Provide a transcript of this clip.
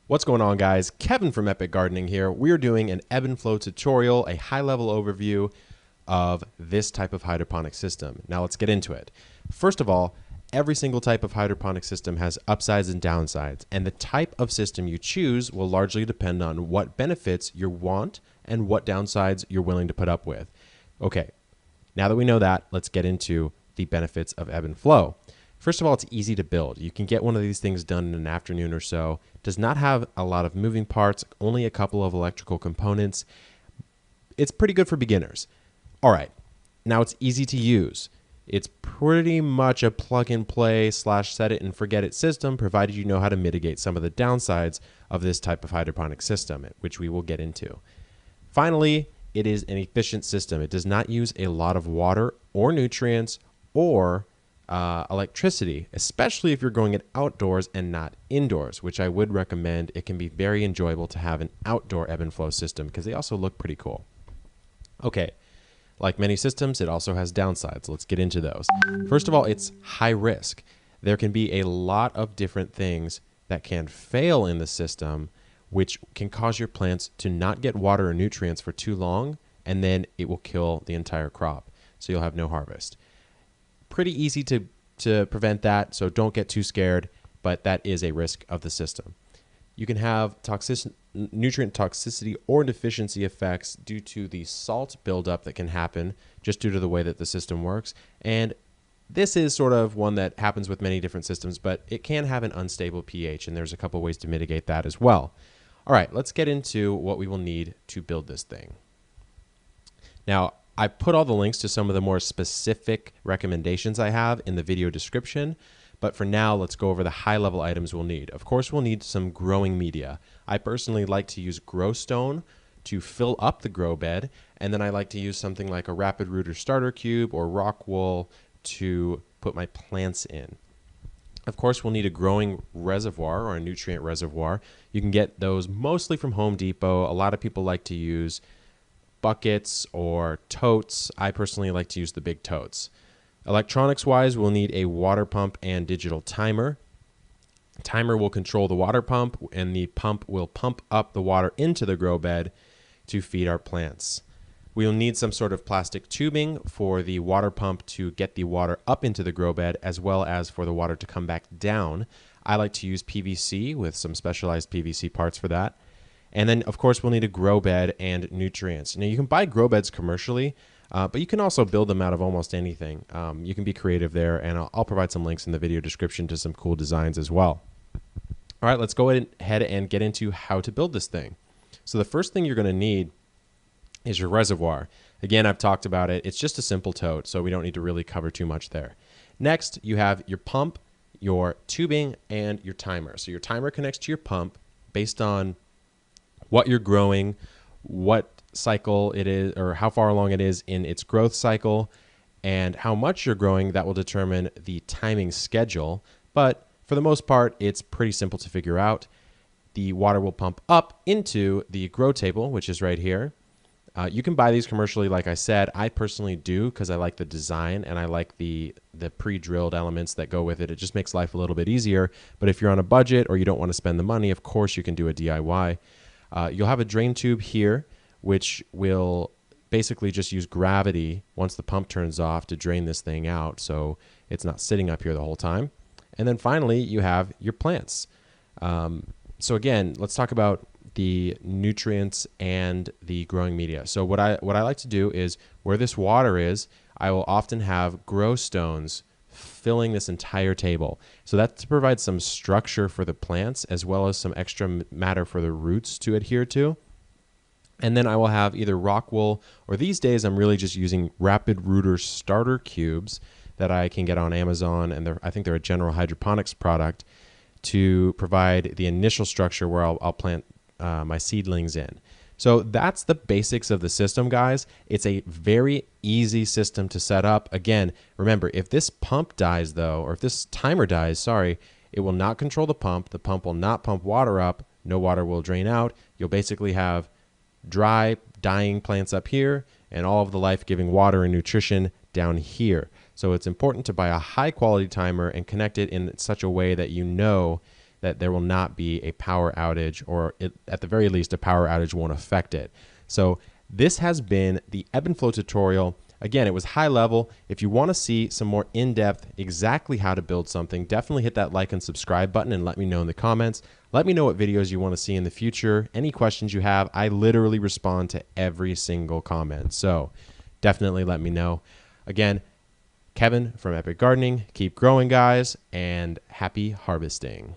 What's going on, guys? Kevin from Epic Gardening here. We're doing an ebb and flow tutorial, a high-level overview of this type of hydroponic system. Now let's get into it. First of all, every single type of hydroponic system has upsides and downsides, and the type of system you choose will largely depend on what benefits you want and what downsides you're willing to put up with. Okay, now that we know that, let's get into the benefits of ebb and flow. First of all, it's easy to build. You can get one of these things done in an afternoon or so. It does not have a lot of moving parts, only a couple of electrical components. It's pretty good for beginners. All right, now it's easy to use. It's pretty much a plug and play / set it and forget it system, provided you know how to mitigate some of the downsides of this type of hydroponic system, which we will get into. Finally, it is an efficient system. It does not use a lot of water or nutrients or electricity, especially if you're going it outdoors and not indoors, which I would recommend. It can be very enjoyable to have an outdoor ebb and flow system because they also look pretty cool. Okay, like many systems, it also has downsides. Let's get into those. First of all, it's high risk. There can be a lot of different things that can fail in the system, which can cause your plants to not get water or nutrients for too long, and then it will kill the entire crop. So you'll have no harvest. Pretty easy to prevent that, so don't get too scared, but that is a risk of the system. You can have nutrient toxicity or deficiency effects due to the salt buildup that can happen just due to the way that the system works. And this is sort of one that happens with many different systems, but it can have an unstable pH, and there's a couple ways to mitigate that as well. All right, let's get into what we will need to build this thing. Now, I put all the links to some of the more specific recommendations I have in the video description, but for now, let's go over the high-level items we'll need. Of course, we'll need some growing media. I personally like to use grow stone to fill up the grow bed, and then I like to use something like a rapid rooter starter cube or rock wool to put my plants in. Of course, we'll need a growing reservoir or a nutrient reservoir. You can get those mostly from Home Depot. A lot of people like to use buckets or totes. I personally like to use the big totes. Electronics wise, we'll need a water pump and digital timer. Timer will control the water pump, and the pump will pump up the water into the grow bed to feed our plants. We'll need some sort of plastic tubing for the water pump to get the water up into the grow bed, as well as for the water to come back down. I like to use PVC with some specialized PVC parts for that. And then, of course, we'll need a grow bed and nutrients. Now, you can buy grow beds commercially, but you can also build them out of almost anything. You can be creative there, and I'll provide some links in the video description to some cool designs as well. All right, let's go ahead and get into how to build this thing. So the first thing you're going to need is your reservoir. Again, I've talked about it. It's just a simple tote, so we don't need to really cover too much there. Next, you have your pump, your tubing, and your timer. So your timer connects to your pump based on what you're growing, what cycle it is, or how far along it is in its growth cycle, and how much you're growing. That will determine the timing schedule. But for the most part, it's pretty simple to figure out. The water will pump up into the grow table, which is right here. You can buy these commercially, like I said. I personally do because I like the design and I like the pre-drilled elements that go with it. It just makes life a little bit easier. But if you're on a budget or you don't want to spend the money, of course you can do a DIY. You'll have a drain tube here, which will basically just use gravity once the pump turns off to drain this thing out, so it's not sitting up here the whole time. And then finally, you have your plants. So again, let's talk about the nutrients and the growing media. So what I like to do is, where this water is, I will often have grow stones filling this entire table. So that's to provide some structure for the plants, as well as some extra matter for the roots to adhere to. And then I will have either rock wool, or these days I'm really just using rapid rooter starter cubes that I can get on Amazon, and I think they're a general hydroponics product, to provide the initial structure where I'll plant my seedlings in. So that's the basics of the system, guys. It's a very easy system to set up. Again, remember, if this pump dies though, or if this timer dies, sorry, it will not control the pump. The pump will not pump water up. No water will drain out. You'll basically have dry, dying plants up here, and all of the life-giving water and nutrition down here. So it's important to buy a high-quality timer and connect it in such a way that you know that there will not be a power outage, or at the very least, a power outage won't affect it. So this has been the ebb and flow tutorial. Again, it was high level. If you want to see some more in-depth exactly how to build something, definitely hit that like and subscribe button and let me know in the comments. Let me know what videos you want to see in the future. Any questions you have, I literally respond to every single comment. So definitely let me know. Again, Kevin from Epic Gardening. Keep growing, guys, and happy harvesting.